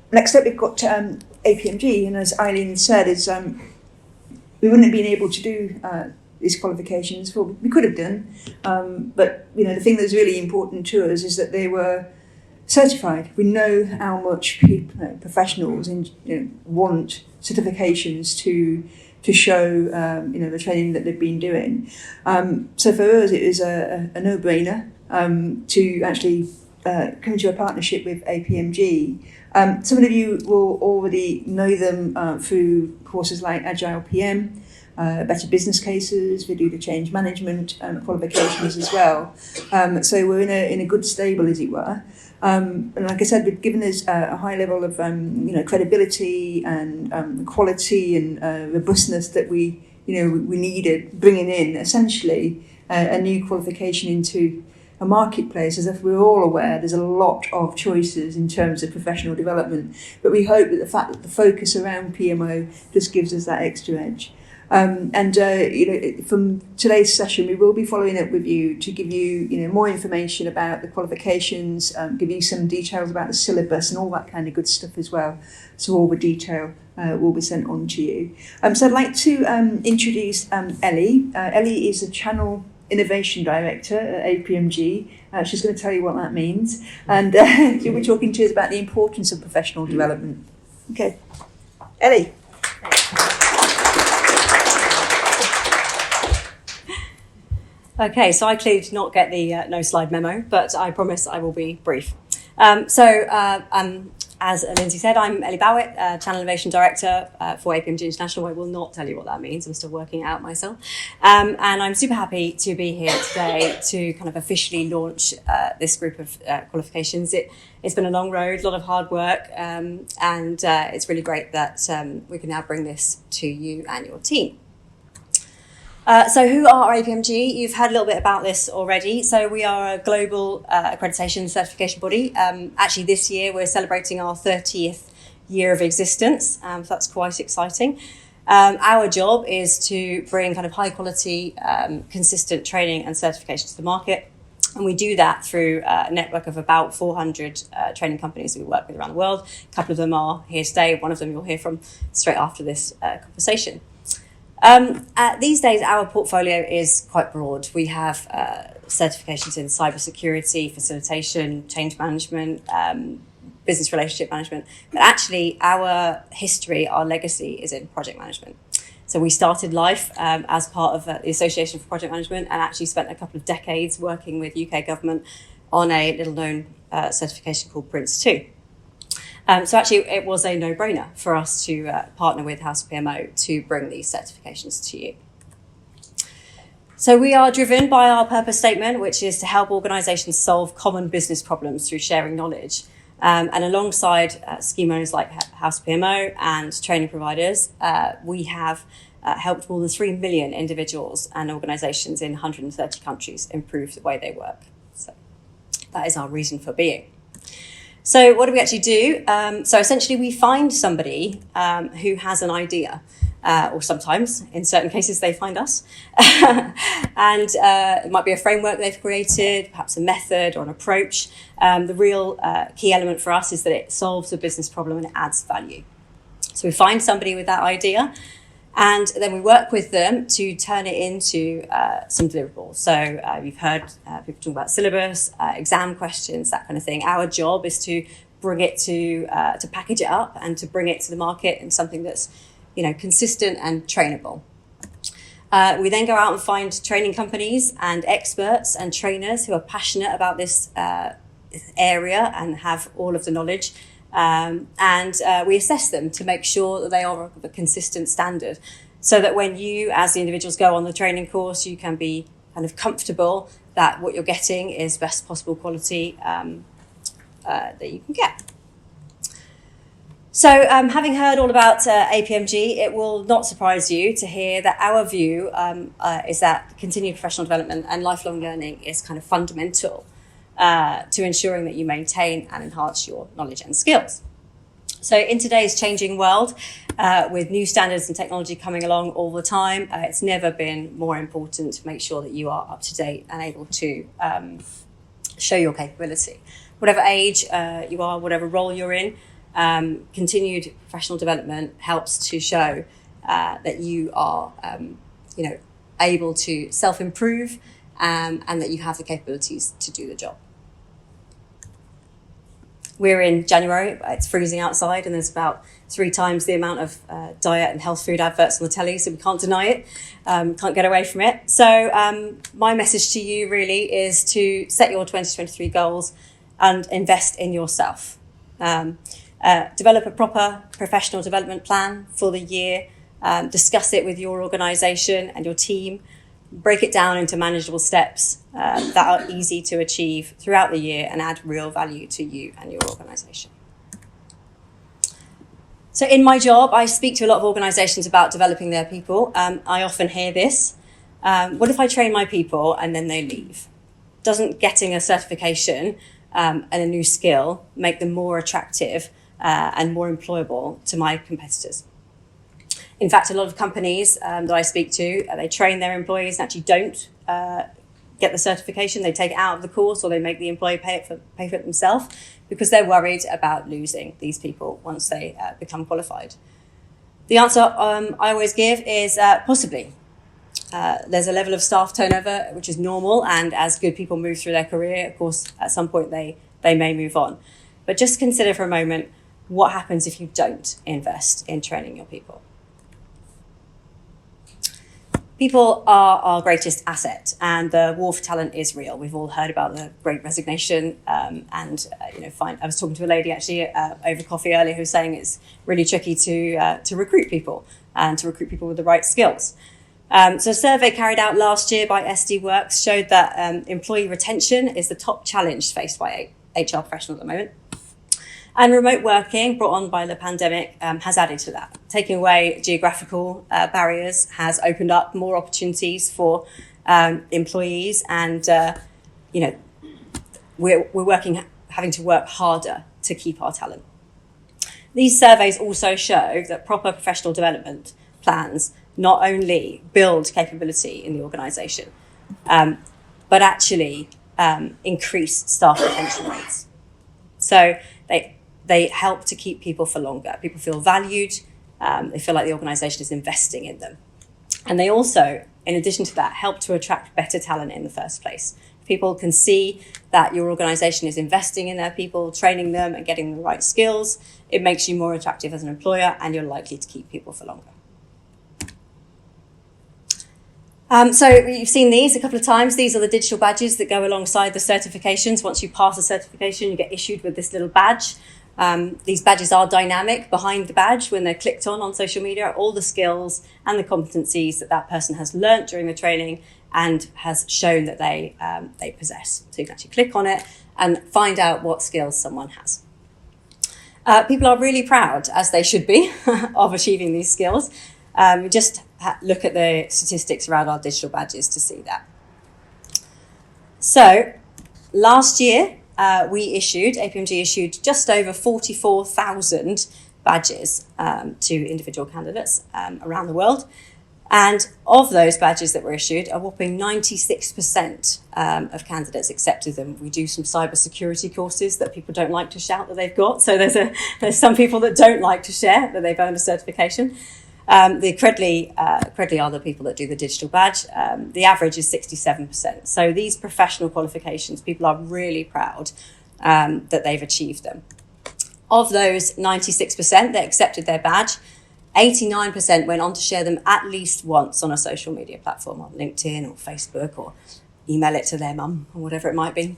Next up, we've got APMG, and as Eileen said, we wouldn't have been able to do these qualifications. Well, we could have done, but the thing that's really important to us is that they were certified. We know how much professionals want certifications to show the training that they've been doing. So for us, it was a no-brainer to actually come into a partnership with APMG. Some of you will already know them through courses like Agile PM, Better Business Cases. We do the change management qualifications as well. So we're in a good stable, as it were. And like I said, we've given us a high level of credibility and quality and robustness that we needed, bringing in essentially a new qualification into a marketplace. As if we're all aware, there's a lot of choices in terms of professional development, but we hope that the fact that the focus around PMO just gives us that extra edge. From today's session, we will be following up with you to give you, more information about the qualifications, give you some details about the syllabus and all that kind of good stuff as well. So all the detail will be sent on to you. So I'd like to introduce Ellie. Ellie is a Channel Innovation Director at APMG. She's going to tell you what that means, and she'll be talking to us about the importance of professional development. Okay, Ellie. Okay, so I clearly did not get the no slide memo, but I promise I will be brief. As Lindsay said, I'm Ellie Bowett, Channel Innovation Director for APMG International. I will not tell you what that means. I'm still working it out myself. And I'm super happy to be here today to kind of officially launch this group of qualifications. It's been a long road, a lot of hard work, and it's really great that we can now bring this to you and your team. So who are APMG? You've heard a little bit about this already. So we are a global accreditation certification body. Actually, this year we're celebrating our 30th year of existence. So that's quite exciting. Our job is to bring kind of high quality, consistent training and certification to the market. And we do that through a network of about 400 training companies that we work with around the world. A couple of them are here today. One of them you'll hear from straight after this conversation. These days, our portfolio is quite broad. We have certifications in cybersecurity, facilitation, change management, business relationship management. But actually, our history, our legacy is in project management. So we started life as part of the Association for Project Management and actually spent a couple of decades working with UK government on a little-known certification called Prince 2. So actually, it was a no-brainer for us to partner with House of PMO to bring these certifications to you. So we are driven by our purpose statement, which is to help organisations solve common business problems through sharing knowledge. And alongside scheme owners like House of PMO and training providers, we have helped more than 3 million individuals and organisations in 130 countries improve the way they work. So that is our reason for being. So what do we actually do? So essentially we find somebody who has an idea, or sometimes in certain cases they find us. And it might be a framework they've created, perhaps a method or an approach. The real key element for us is that it solves a business problem and it adds value. So we find somebody with that idea and then we work with them to turn it into some deliverables. So you've heard people talk about syllabus, exam questions, that kind of thing. Our job is to bring it to package it up and to bring it to the market in something that's, consistent and trainable. We then go out and find training companies and experts and trainers who are passionate about this area and have all of the knowledge. And we assess them to make sure that they are of a consistent standard so that when you, as the individuals, go on the training course, you can be kind of comfortable that what you're getting is best possible quality that you can get. So having heard all about APMG, it will not surprise you to hear that our view is that continued professional development and lifelong learning is kind of fundamental to ensuring that you maintain and enhance your knowledge and skills. So in today's changing world, with new standards and technology coming along all the time, it's never been more important to make sure that you are up to date and able to show your capability. Whatever age you are, whatever role you're in, continued professional development helps to show that you are, able to self-improve and that you have the capabilities to do the job. We're in January, it's freezing outside, and there's about 3 times the amount of diet and health food adverts on the telly, so we can't deny it, can't get away from it. So my message to you really is to set your 2023 goals and invest in yourself. Develop a proper professional development plan for the year, discuss it with your organisation and your team, break it down into manageable steps that are easy to achieve throughout the year and add real value to you and your organisation. So in my job, I speak to a lot of organisations about developing their people. I often hear this: what if I train my people and then they leave? Doesn't getting a certification and a new skill make them more attractive and more employable to my competitors? In fact, a lot of companies that I speak to, they train their employees and actually don't get the certification. They take it out of the course, or they make the employee pay for it themselves, because they're worried about losing these people once they become qualified. The answer I always give is possibly. There's a level of staff turnover which is normal, and as good people move through their career, of course, at some point they may move on. But just consider for a moment what happens if you don't invest in training your people. People are our greatest asset, and the war for talent is real. We've all heard about the Great Resignation, I was talking to a lady actually over coffee earlier who was saying it's really tricky to recruit people and to recruit people with the right skills. So a survey carried out last year by SD Works showed that employee retention is the top challenge faced by HR professionals at the moment. And remote working, brought on by the pandemic, has added to that. Taking away geographical barriers has opened up more opportunities for employees, and we're having to work harder to keep our talent. These surveys also show that proper professional development plans not only build capability in the organisation, but actually increase staff retention rates. So they help to keep people for longer. People feel valued. They feel like the organisation is investing in them. And they also, in addition to that, help to attract better talent in the first place. People can see that your organisation is investing in their people, training them and getting the right skills. It makes you more attractive as an employer, and you're likely to keep people for longer. So you've seen these a couple of times. These are the digital badges that go alongside the certifications. Once you pass a certification, you get issued with this little badge. These badges are dynamic. Behind the badge, when they're clicked on social media, are all the skills and the competencies that person has learnt during the training and has shown that they possess. So you can actually click on it and find out what skills someone has. People are really proud, as they should be, of achieving these skills. Just look at the statistics around our digital badges to see that. So last year, APMG issued just over 44,000 badges to individual candidates around the world. And of those badges that were issued, a whopping 96% of candidates accepted them. We do some cybersecurity courses that people don't like to shout that they've got. So there's some people that don't like to share that they've earned a certification. The Credly are the people that do the digital badge. The average is 67%. So these professional qualifications, people are really proud that they've achieved them. Of those 96% that accepted their badge, 89% went on to share them at least once on a social media platform, on LinkedIn or Facebook, or email it to their mum or whatever it might be.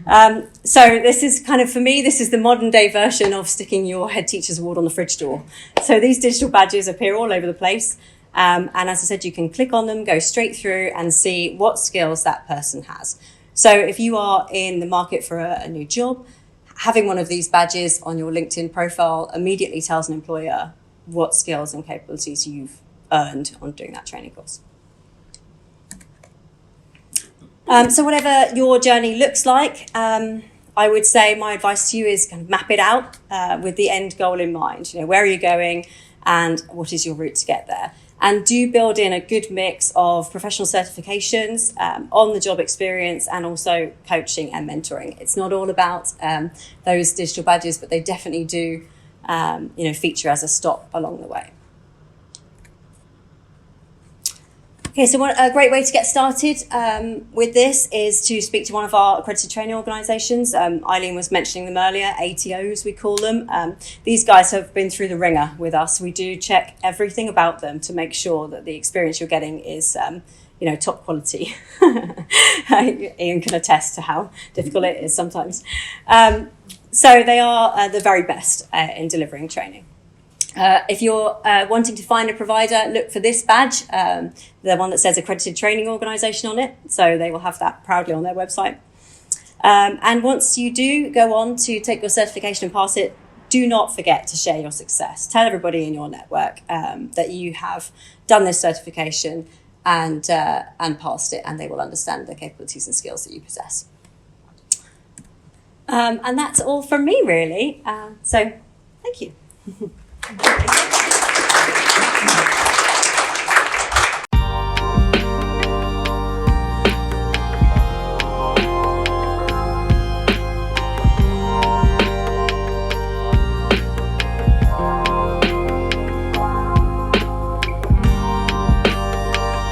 So this is kind of, for me, this is the modern day version of sticking your head teacher's award on the fridge door. So these digital badges appear all over the place. And as I said, you can click on them, go straight through and see what skills that person has. So if you are in the market for a new job, having one of these badges on your LinkedIn profile immediately tells an employer what skills and capabilities you've earned on doing that training course. So whatever your journey looks like, I would say my advice to you is kind of map it out with the end goal in mind. Where are you going and what is your route to get there? And do build in a good mix of professional certifications, on-the-job experience, and also coaching and mentoring. It's not all about those digital badges, but they definitely do feature as a stop along the way. Okay, so a great way to get started with this is to speak to one of our accredited training organisations. Eileen was mentioning them earlier, ATOs we call them. These guys have been through the ringer with us. We do check everything about them to make sure that the experience you're getting is top quality. Ian can attest to how difficult it is sometimes. So they are the very best in delivering training. If you're wanting to find a provider, look for this badge, the one that says Accredited Training Organisation on it. So they will have that proudly on their website. And once you do go on to take your certification and pass it, do not forget to share your success. Tell everybody in your network that you have done this certification and passed it, and they will understand the capabilities and skills that you possess. And that's all from me, really. So thank you. Thank you.